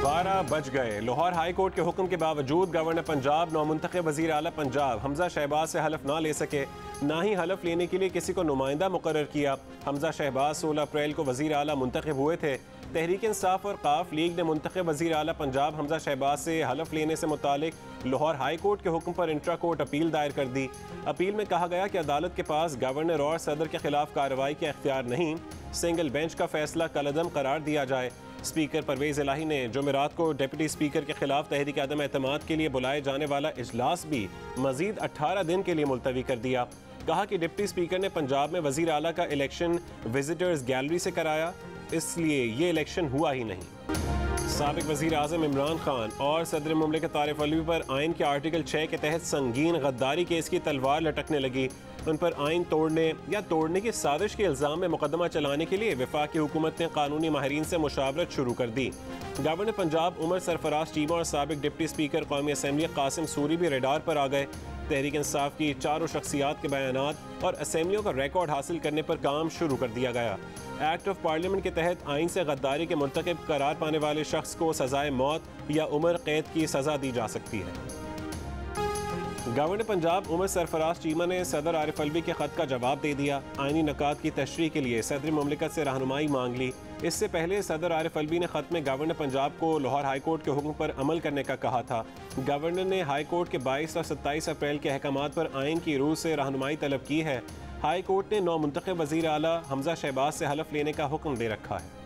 12 बज गए। Lahore high court के हुक्म के बावजूद गवर्नर पंजाब नौमुंतखब वज़ीर आला पंजाब हमजा शहबाज से हलफ ना ले सके, ना ही हलफ लेने के लिए किसी को नुमाइंदा मुकर्रर किया। हमजा शहबाज 16 अप्रैल को वज़ीर आला मुंतखब हुए थे। तहरीक इंसाफ और काफ लीग ने मुंतखब वज़ीर आला पंजाब हमजा शहबाज से हलफ लेने से मुतालिक लाहौर हाई कोर्ट के हुक्म पर इंट्रा कोर्ट अपील दायर कर दी। अपील में कहा गया कि अदालत के पास गवर्नर और सदर के खिलाफ कार्रवाई का इख्तियार नहीं, सिंगल बेंच का फैसला कलअदम करार दिया जाए। स्पीकर परवेज इलाही ने जुमेरात को डिप्टी स्पीकर के खिलाफ तहरीक अदम एतमाद के लिए बुलाए जाने वाला इजलास भी मजीद 18 दिन के लिए मुलतवी कर दिया। कहा कि डिप्टी स्पीकर ने पंजाब में वजीर आला का इलेक्शन विजिटर्स गैलरी से कराया, इसलिए ये इलेक्शन हुआ ही नहीं। साबिक वज़ीर आज़म इमरान खान और सदर मुमलिकत आरिफ अलवी पर आइन के आर्टिकल 6 के तहत संगीन गद्दारी केस की तलवार लटकने लगी। उन पर आइन तोड़ने या तोड़ने की साजिश के इल्ज़ाम में मुकदमा चलाने के लिए वफाकी हुकूमत ने कानूनी माहिरीन से मुशावरत शुरू कर दी। गवर्नर पंजाब उमर सरफराज चीमा और साबिक डिप्टी स्पीकर कौमी असम्बली कासिम सूरी भी रेडार पर आ गए। तहरीक इंसाफ की चारों शख्सियात के बयानात और असम्बलियों का रिकॉर्ड हासिल करने पर काम शुरू कर दिया गया। एक्ट ऑफ पार्लियामेंट के तहत आइन से गद्दारी के मुर्तकिब करार पाने वाले शख्स को सजाए मौत या उम्र कैद की सज़ा दी जा सकती है। गवर्नर पंजाब उमर सरफराज चीमा ने सदर आरिफ अलवी के ख़त का जवाब दे दिया। आइनी नकात की तशरीह के लिए सदर मुमलिकत से रहनुमाई मांग ली। इससे पहले सदर आरिफ अलवी ने ख़त में गवर्नर पंजाब को लाहौर हाई कोर्ट के हुक्म पर अमल करने का कहा था। गवर्नर ने हाई कोर्ट के 22 और 27 अप्रैल के अहकामात पर आइन की रूह से रहनुमाई तलब की है। हाई कोर्ट ने नौमुंतखब वज़ीर आला हमजा शहबाज से हलफ लेने का हुक्म दे रखा है।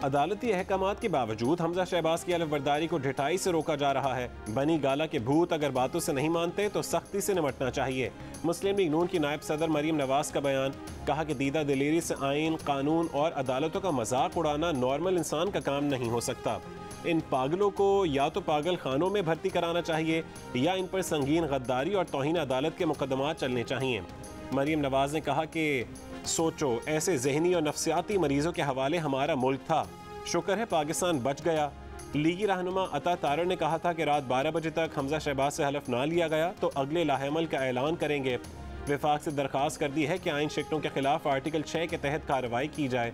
अदालती अहकामात के बावजूद हमजा शहबाज की हलफ बर्दारी को ढिठाई से रोका जा रहा है। बनी गाला के भूत अगर बातों से नहीं मानते तो सख्ती से निपटना चाहिए। मुस्लिम लीग नून की नायब सदर मरीम नवाज का बयान। कहा कि दीदा दिलेरी से आइन, कानून और अदालतों का मजाक उड़ाना नॉर्मल इंसान का काम नहीं हो सकता। इन पागलों को या तो पागल खानों में भर्ती कराना चाहिए या इन पर संगीन गद्दारी और तौहीन अदालत के मुकदमात चलने चाहिए। मरीम नवाज ने कहा कि सोचो, ऐसे जहनी और नफ्सियाती मरीजों के हवाले हमारा मुल्क था। शुक्र है पाकिस्तान बच गया। लीगी रहनुमा अता तारड़ ने कहा था कि रात 12 बजे तक हमजा शहबाज से हलफ ना लिया गया तो अगले लाहेमल का ऐलान करेंगे। विफाक से दरख्वास्त कर दी है कि आइन शिकटों के खिलाफ आर्टिकल 6 के तहत कार्रवाई की जाए।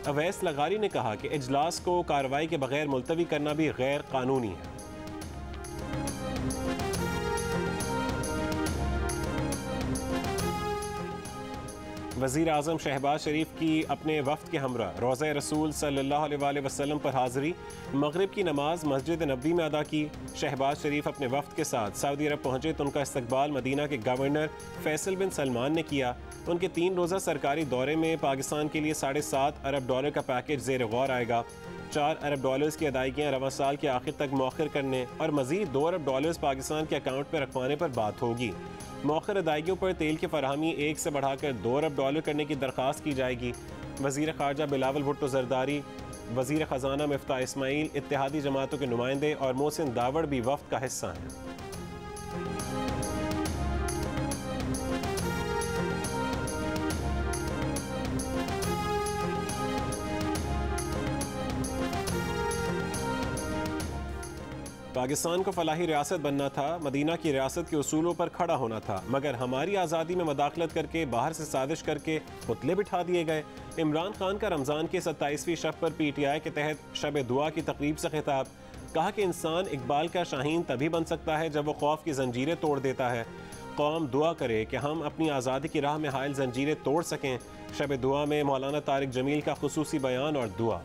अवैस लगारी ने कहा कि इजलास को कार्रवाई के बगैर मुलतवी करना भी गैर कानूनी है। वज़ीर आज़म शहबाज शरीफ की अपने वफ्द के हमरा रोज़ा रसूल सल्लल्लाहु अलैहि वसल्लम पर हाज़री। मगरिब की नमाज मस्जिद नबवी में अदा की। शहबाज शरीफ अपने वफ्द के साथ सऊदी अरब पहुँचे तो उनका इस्तकबाल मदीना के गवर्नर फैसल बिन सलमान ने किया। उनके 3 रोज़ा सरकारी दौरे में पाकिस्तान के लिए $7.5 अरब का पैकेज ज़ेर गौर आएगा। $4 अरब की अदायगियाँ रवां साल के आखिर तक मौखर करने और मज़ीद $2 अरब पाकिस्तान के अकाउंट में रखवाने पर बात होगी। मौखर अदायगियों पर तेल की फरहमी 1 से बढ़ाकर $2 अरब करने की दरख्वास्त की जाएगी। वज़ीर ख़ारजा बिलावल भुट्टो ज़रदारी, वज़ीर ख़जाना मिफ्ताह इस्माइल, इत्तेहादी जमातों के नुमाइंदे और मोहसिन दावड़ भी वफ़द का हिस्सा हैं। पाकिस्तान को फलाही रियासत बनना था, मदीना की रियासत के उसूलों पर खड़ा होना था, मगर हमारी आज़ादी में मदाखलत करके बाहर से साजिश करके पुतले बिठा दिए गए। इमरान खान का रमज़ान की 27वीं शब पर PTI के तहत शब दुआ की तकरीब से खिताब। कहा कि इंसान इकबाल का शाहीन तभी बन सकता है जब वो खौफ की जंजीरें तोड़ देता है। कौम दुआ करे कि हम अपनी आज़ादी की राह में हायल जंजीरें तोड़ सकें। शब दुआ में मौलाना तारिक जमील का खुसूसी बयान और दुआ।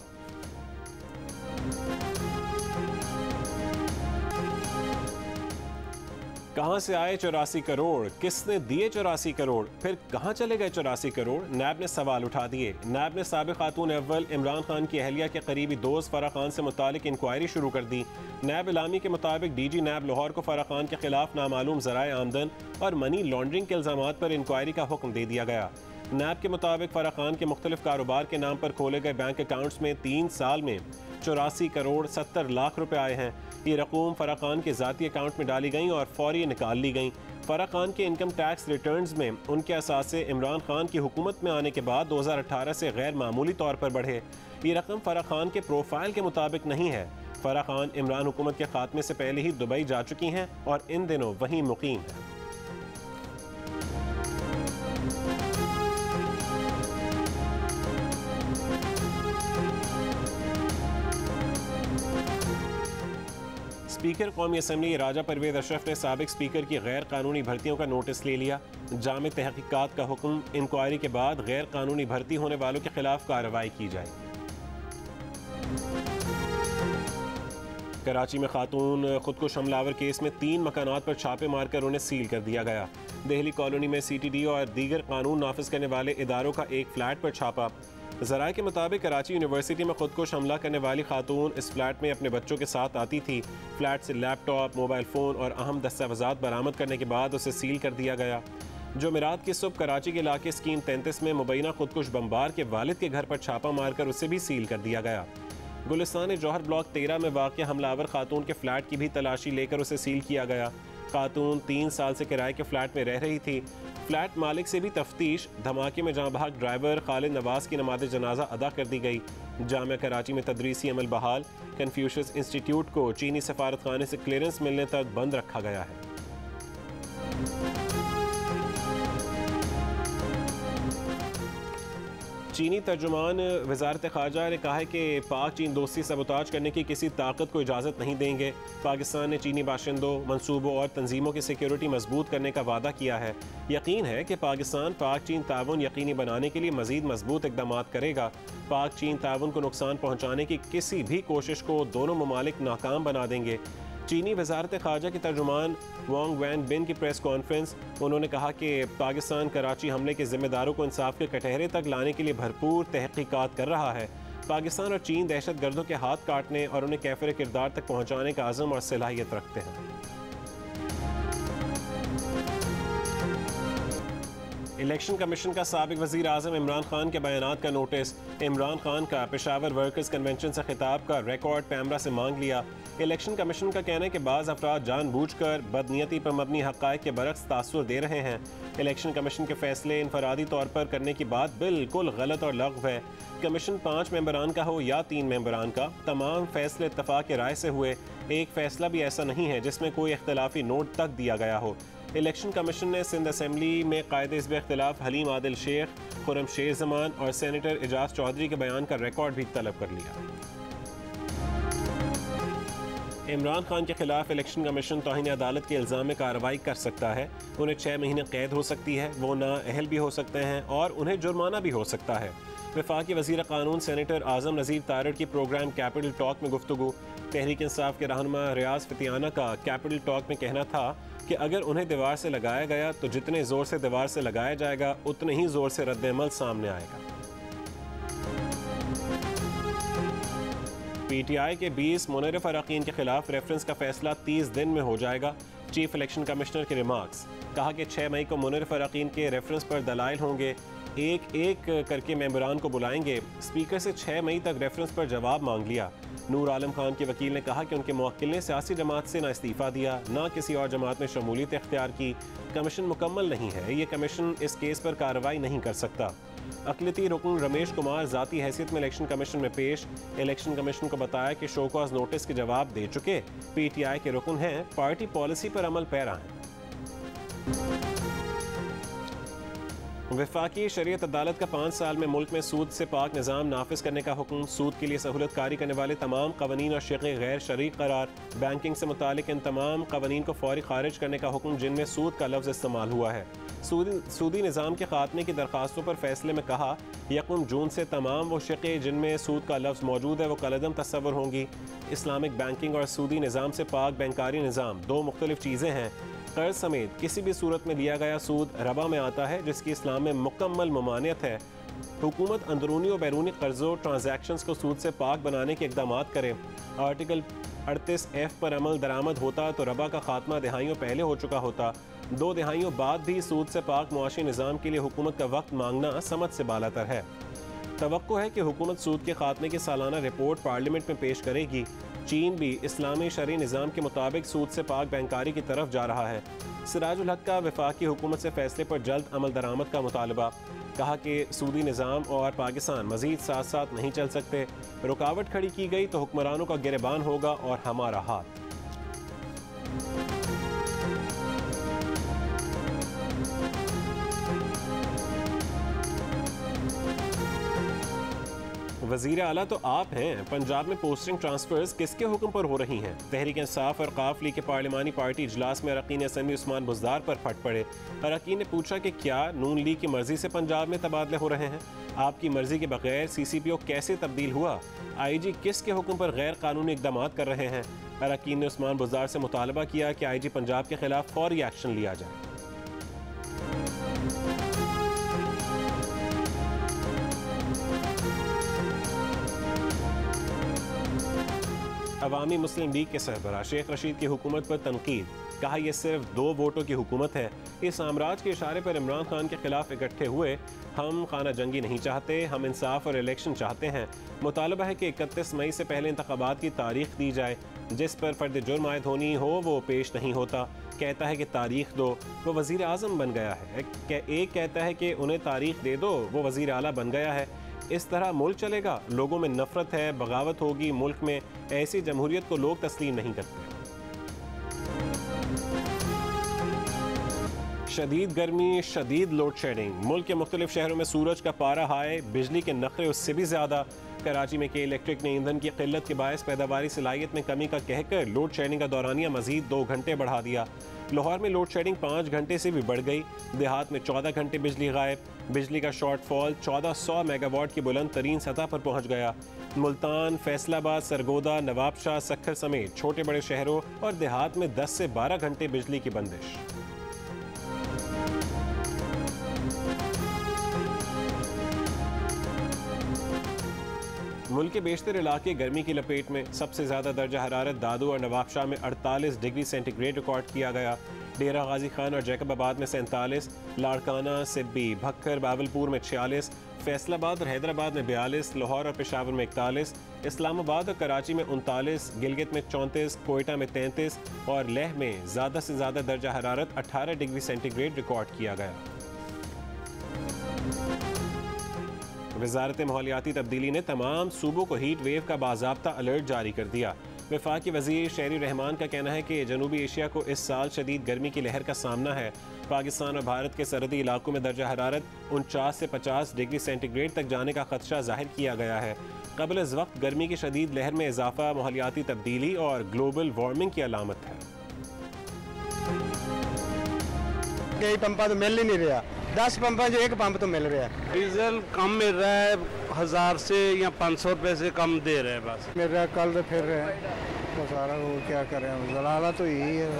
कहाँ से आए 84 करोड़, किसने दिए 84 करोड़, फिर कहाँ चले गए 84 करोड़? नैब ने सवाल उठा दिए। नैब ने साबिक़ खातून अव्वल इमरान खान की अहलिया के करीबी दोस्त फ़राह खान से मुतालिक इंक्वायरी शुरू कर दी। नैब इलामी के मुताबिक DG नैब लाहौर को फ़राह खान के खिलाफ नामालूम ज़राए आमदन और मनी लॉन्ड्रिंग के इल्ज़ामात पर इंक्वायरी का हुक्म दे दिया गया। नैब के मुताबिक फ़राह खान के मुख्तलिफ कारोबार के नाम पर खोले गए बैंक अकाउंट्स में 3 साल में 84 करोड़ 70 लाख रुपए आए हैं। ये रकूम फ़राह खान के ज़ाती अकाउंट में डाली गई और फौरी निकाल ली गई। फ़राह खान के इनकम टैक्स रिटर्न्स में उनके असासे इमरान खान की हुकूमत में आने के बाद 2018 से गैर मामूली तौर पर बढ़े। ये रकम फ़राह खान के प्रोफाइल के मुताबिक नहीं है। फ़राह खान इमरान हुकूमत के खात्मे से पहले ही दुबई जा चुकी हैं और इन दिनों वहीं मुकीम हैं। स्पीकर कौमी असम्बली राजा परवेज अशरफ ने साबिक स्पीकर की गैर कानूनी भर्तियों का नोटिस ले लिया। जामे तहकीकात का हुक्म, इंक्वायरी के बाद गैर कानूनी भर्ती होने वालों के खिलाफ कार्रवाई की जाएगी। कराची में खातून खुदकुश हमलावर केस में 3 मकानात पर छापे मारकर उन्हें सील कर दिया गया। दिल्ली कॉलोनी में CTD और दीगर कानून नाफिज करने वाले इदारों का एक फ्लैट पर छापा। ज़राए के मुताबिक कराची यूनिवर्सिटी में खुदकुश हमला करने वाली खातून इस फ्लैट में अपने बच्चों के साथ आती थी। फ्लैट से लैपटॉप, मोबाइल फ़ोन और अहम दस्तावेज़ात बरामद करने के बाद उसे सील कर दिया गया। जुमेरात की सुबह कराची के इलाके स्कीम 33 में मुबैना खुदकुश बमबार के वालिद के घर पर छापा मारकर उसे भी सील कर दिया गया। गुलिस्तान जौहर ब्लॉक 13 में वाक़या हमलावर खातून के फ्लैट की भी तलाशी लेकर उसे सील किया गया। खातून 3 साल से किराए के फ्लैट में रह रही थी। फ्लैट मालिक से भी तफ्तीश। धमाके में जहां भाग ड्राइवर खालिद नवाज की नमाज जनाजा अदा कर दी गई। जामिया कराची में तदरीसी अमल बहाल। कन्फ्यूशियस इंस्टीट्यूट को चीनी सफारतखाने से क्लियरेंस मिलने तक बंद रखा गया है। चीनी तर्जुमान वजारत ख़ारजा ने कहा है कि पाक चीन दोस्ती सबोताज करने की किसी ताकत को इजाज़त नहीं देंगे। पाकिस्तान ने चीनी बाशिंदों, मंसूबों और तंजीमों की सिक्योरिटी मजबूत करने का वादा किया है। यकीन है कि पाकिस्तान पाक चीन ताउन यकीनी बनाने के लिए मज़ीद मजबूत इक़दाम करेगा। पाक चीन ताउन को नुकसान पहुँचाने की किसी भी कोशिश को दोनों ममालिक नाकाम बना देंगे। चीनी वजारत ख़ारजा के तर्जुमान वांग वैन बिन की प्रेस कॉन्फ्रेंस, उन्होंने कहा कि पाकिस्तान कराची हमले के ज़िम्मेदारों को इंसाफ के कटहरे तक लाने के लिए भरपूर तहकीकात कर रहा है। पाकिस्तान और चीन दहशत गर्दों के हाथ काटने और उन्हें कैफिर किरदार तक पहुँचाने का आज़म और सलाहियत रखते हैं। इलेक्शन कमीशन का साबिक वज़ीर आज़म इमरान खान के बयानात का नोटिस। इमरान खान का पेशावर वर्कर्स कन्वेंशन से खिताब का रिकॉर्ड पैमरा से मांग लिया। इलेक्शन कमीशन का कहना है कि बाज़ अफराद जानबूझकर बदनीयती पर मबनी हक़ाइक़ के बरक्स तासुर दे रहे हैं। इलेक्शन कमीशन के फैसले इनफरादी तौर पर करने की बात बिल्कुल गलत और लग़्व है। कमीशन 5 मेंबरान का हो या 3 मेंबरान का, तमाम फैसले इत्तफ़ाक़ की राय से हुए। एक फ़ैसला भी ऐसा नहीं है जिसमें कोई इख्तलाफी नोट तक दिया गया हो। इलेक्शन कमीशन ने सिंध असम्बली में कायदे हिज़्ब इख्तिलाफ हलीम आदिल शेख, खुर्रम शेर ज़मान और सेनेटर एजाज चौधरी के बयान का रिकॉर्ड भी तलब कर लिया। इमरान खान के खिलाफ इलेक्शन कमीशन तौहीन अदालत के इल्ज़ाम में कार्रवाई कर सकता है। उन्हें 6 महीने कैद हो सकती है, वो नाअहल भी हो सकते हैं और उन्हें जुर्माना भी हो सकता है। वफाकी वज़ीर क़ानून सेनेटर आज़म नज़ीर तारड़ की प्रोग्राम कैपिटल टॉक में गुफ्तगू। तहरीक इंसाफ के रहनुमा रियाज फतियाना का कैपिटल टॉक में कहना था कि अगर उन्हें दीवार से लगाया गया तो जितने ज़ोर से दीवार से लगाया जाएगा उतने ही ज़ोर से रद्द-ए-अमल सामने आएगा। PTI के 20 मुनर्रिफ अरकान के खिलाफ रेफरेंस का फैसला 30 दिन में हो जाएगा। चीफ इलेक्शन कमिश्नर के रिमार्क्स। कहा कि 6 मई को मुनर्रिफ अरकान के रेफरेंस पर दलाइल होंगे। एक एक करके मेंबरान को बुलाएंगे। स्पीकर से 6 मई तक रेफरेंस पर जवाब मांग लिया। नूर आलम खान के वकील ने कहा कि उनके मुवक्किल ने सियासी जमात से ना इस्तीफ़ा दिया, ना किसी और जमात में शमूलियत इख्तियार की। कमीशन मुकम्मल नहीं है, ये कमीशन इस केस पर कार्रवाई नहीं कर सकता। अक़लियती रुकन रमेश कुमार ज़ाती हैसियत में इलेक्शन कमीशन में पेश। इलेक्शन कमीशन को बताया कि शो कॉज नोटिस के जवाब दे चुके। PTI के रुकन हैं, पार्टी पॉलिसी पर अमल पैरा हैं। वफाकी शरीयत अदालत का 5 साल में मुल्क में सूद से पाक निज़ाम नाफिज करने का हुक्म। सूद के लिए सहूलत कारी करने वाले तमाम कवानीन और शिक़े गैर शरीक करार। बैंकिंग से मुतालिक इन तमाम कवानीन को फौरी खारिज करने का हुक्म जिनमें सूद का लफ्ज़ इस्तेमाल हुआ है। सूदी निज़ाम के खात्मे की दरखास्तों पर फैसले में कहा 1 जून से तमाम वो शिक़े जिनमें सूद का लफ्ज़ मौजूद है वो कलअदम तस्वुर होंगी। इस्लामिक बैंकिंग और सूदी निज़ाम से पाक बैंकारी निज़ाम 2 मुख्तलिफ चीज़ें हैं। कर्ज समेत किसी भी सूरत में लिया गया सूद रबा में आता है जिसकी इस्लाम में मुकम्मल ममानियत है। हुकूमत अंदरूनी और बैरूनी कर्ज़ों ट्रांजैक्शंस को सूद से पाक बनाने के इक़दाम करे। आर्टिकल 38F पर अमल दरामद होता तो रबा का खात्मा दिहाइयों पहले हो चुका होता। 2 दिहाइयों बाद भी सूद से पाक मुआशी निज़ाम के लिए हुकूमत का वक्त मांगना समझ से बालातर है। तवक्को है कि हुकूमत सूद के खात्मे की सालाना रिपोर्ट पार्लियामेंट में पेश करेगी। चीन भी इस्लामी शरई निज़ाम के मुताबिक सूद से पाक बैंकारी की तरफ जा रहा है। सिराजुल हक का वफाकी हुकूमत से फैसले पर जल्द अमल दरामद का मुतालबा। कहा कि सूदी निज़ाम और पाकिस्तान मज़ीद साथ साथ नहीं चल सकते। रुकावट खड़ी की गई तो हुक्मरानों का गिरबान होगा और हमारा हाथ। वज़ीर आला तो आप हैं। पंजाब में पोस्टिंग ट्रांसफर्स किसके हुक्म पर हो रही हैं? तहरीक इंसाफ और काफ लीग के पार्लिमानी पार्टी इजलास में अरकान असम्बली उस्मान बुज़दार पर फट पड़े। अरकान ने पूछा कि क्या नून लीग की मर्जी से पंजाब में तबादले हो रहे हैं? आपकी मर्जी के बगैर CCPO कैसे तब्दील हुआ? IG किसके हुक्म पर गैर कानूनी इकदाम कर रहे हैं? अरकान ने उस्मान बुज़दार से मुतालबा किया कि IG पंजाब के खिलाफ फौरी एक्शन लिया जाए। अवामी मुस्लिम लीग के सरबराह शेख रशीद की हुकूमत पर तनकीद। कहा यह सिर्फ 2 वोटों की हुकूमत है। इस साम्राज्य के इशारे पर इमरान खान के खिलाफ इकट्ठे हुए। हम खाना जंगी नहीं चाहते, हम इंसाफ और इलेक्शन चाहते हैं। मुतालबा है कि 31 मई से पहले इंतखाबात की तारीख दी जाए। जिस पर फर्द जुर्म आयद होनी हो वो पेश नहीं होता। कहता है कि तारीख दो, वो वज़ीर आज़म बन गया है। एक कहता है कि उन्हें तारीख दे दो, वो वज़ीर आला बन गया है। इस तरह मुल्क चलेगा? लोगों में नफरत है, बगावत होगी मुल्क में। ऐसी जमहूरियत को लोग तस्लीम नहीं करते। शदीद गर्मी, शदीद लोड शेडिंग। मुल्क के मुख्तलिफ शहरों में सूरज का पारा हाई, बिजली के नखरे उससे भी ज़्यादा। कराची में के इलेक्ट्रिक ने ईंधन की किल्लत के बायस पैदावारी सलाहियत में कमी का कहकर लोड शेडिंग का दौरानिया मजीद 2 घंटे बढ़ा दिया। लाहौर में लोड शेडिंग 5 घंटे से भी बढ़ गई। देहात में 14 घंटे बिजली गायब। बिजली का शॉर्टफॉल 1400 मेगावाट की बुलंद तरीन सतह पर पहुंच गया। मुल्तान, फैसलाबाद, सरगोदा, नवाबशाह, सक्खर समेत छोटे बड़े शहरों और देहात में 10 से 12 घंटे बिजली की बंदिश। मुल्क के बेशतर इलाके गर्मी की लपेट में। सबसे ज़्यादा दर्जा हरारत दादू और नवाबशाह में 48 डिग्री सेंटीग्रेड रिकॉर्ड किया गया। डेरा गाजी खान और जैकबाबाद में 47, लाड़काना, सिब्बी, भक्खर, बावलपुर में 46, फैसलाबाद और हैदराबाद में 42, लाहौर और पेशावर में 41, इस्लामाबाद और कराची में 39, गिलगित में 34, कोयटा में 33 और लेह में ज़्यादा से ज़्यादा दर्जा हरारत 18 डिग्री सेंटीग्रेड रिकॉर्ड किया गया। वज़ारत माहौलियाती तब्दीली ने तमाम सूबों को हीट वेव का बाज़ाब्ता अलर्ट जारी कर दिया। वफाकी वज़ीर शहरी रहमान का कहना है कि जनूबी एशिया को इस साल शदीद गर्मी की लहर का सामना है। पाकिस्तान और भारत के सरहदी इलाकों में दर्जा हरारत 49 से 50 डिग्री सेंटीग्रेड तक जाने का खदशा जाहिर किया गया है। क़ब्ल इस वक्त गर्मी की शदीद लहर में इजाफा माहौलियाती तब्दीली और ग्लोबल वार्मिंग की अलामत है। कई पंपा तो मिल ही नहीं रहा, 10 पंपा जो 1 पंप तो मिल रहा है। डीजल कम मिल रहा है, 1000 से या 500 रुपये से कम दे रहे हैं बस। मिल रहा है, कल तो फिर रहे हैं तो सारा वो क्या करें, जलाला तो यही है।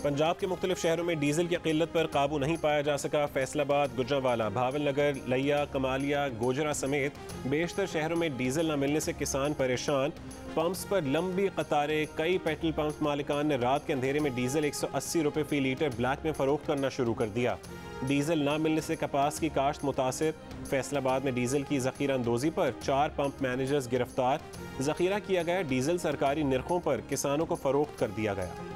पंजाब के मुख्तलिफ शहरों में डीजल की किल्लत पर काबू नहीं पाया जा सका। फैसलाबाद, गुजरांवाला, भावलनगर, लिया, कमालिया, गोजरा समेत बेशतर शहरों में डीजल न मिलने से किसान परेशान। पंप्स पर लंबी कतारें। कई पेट्रोल पंप मालिकान ने रात के अंधेरे में डीजल 180 रुपये फ़ी लीटर ब्लैक में फ़रोख्त करना शुरू कर दिया। डीजल ना मिलने से कपास की काश्त मुतासिर। फैसलाबाद में डीजल की ज़ख़ीरा अंदोज़ी पर 4 पंप मैनेजर्स गिरफ्तार। ज़ख़ीरा किया गया डीजल सरकारी निर्खों पर किसानों को फ़रोख्त कर दिया गया।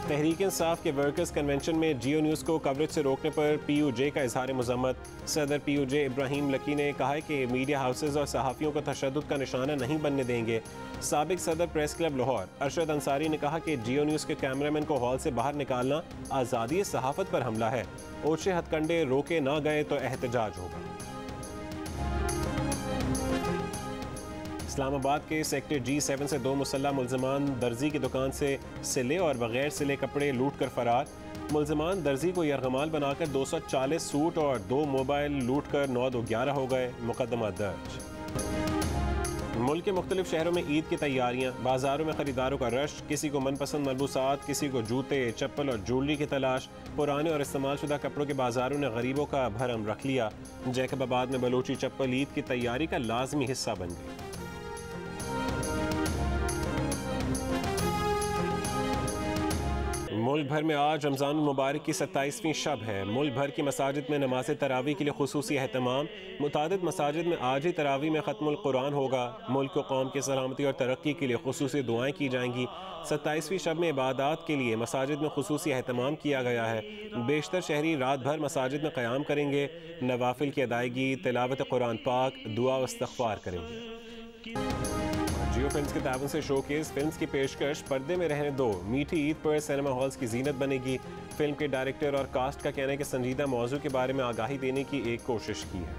तहरीक इंसाफ के वर्कर्स कन्वेंशन में जियो न्यूज़ को कवरेज से रोकने पर PUJ का इजहार मज़म्मत। सदर PUJ इब्राहिम लकी ने कहा है कि मीडिया हाउसेज और सहाफ़ियों को तशद्दुद का निशाना नहीं बनने देंगे। साबिक सदर प्रेस क्लब लाहौर अरशद अंसारी ने कहा कि जियो न्यूज़ के कैमरामैन को हॉल से बाहर निकालना आज़ादी सहाफ़त पर हमला है। ओछे हथकंडे रोके ना गए तो एहतजाज होगा। इस्लामाबाद के सेक्टर G7 से 2 मुसल्लह मुल्ज़िमान दर्जी की दुकान से सिले और बगैर सिले कपड़े लूट कर फरार। मुल्ज़िमान दर्जी को यरगमाल बनाकर 240 सूट और 2 मोबाइल लूट कर 9-2-11 हो गए। मुकदमा दर्ज। मुल्क के मुख्तलिफ शहरों में ईद की तैयारियां। बाजारों में खरीदारों का रश। किसी को मनपसंद मलबूसात, किसी को जूते, चप्पल और ज्वेलरी की तलाश। पुराने और इस्तेमाल शुदा कपड़ों के बाजारों ने गरीबों का भरम रख लिया। जैकबाबाद में बलूची चप्पल ईद की तैयारी का लाजमी हिस्सा बन गई। मुल्क भर में आज रमज़ान मुबारक की 27वीं शब है। मुल्क भर की मसाजिद में नमाज तरावी के लिए खुसूसी एहतमाम। मुतादिद मसाजिद में आज ही तरावी में ख़त्मुल कुरान होगा। मुल्क को कौम की सलामती और तरक्की के लिए खुसूसी दुआएं की जाएंगी। 27वीं शब में इबादत के लिए मसाजिद में खुसूसी एहतमाम किया गया है। बेशतर शहरी रात भर मसाजिद में क़याम करेंगे। नवाफिल की अदायगी, तिलावत कुरान पाक, दुआ व इस्तग़फ़ार करेंगे। न्यू फिल्म्स के ताबन से शोकेस फिल्म्स की पेशकश पर्दे में रहने दो। मीठी ईद पर सिनेमा हॉल्स की जीनत बनेगी। फिल्म के डायरेक्टर और कास्ट का कहना है कि संजीदा मौजू के बारे में आगाही देने की एक कोशिश की है।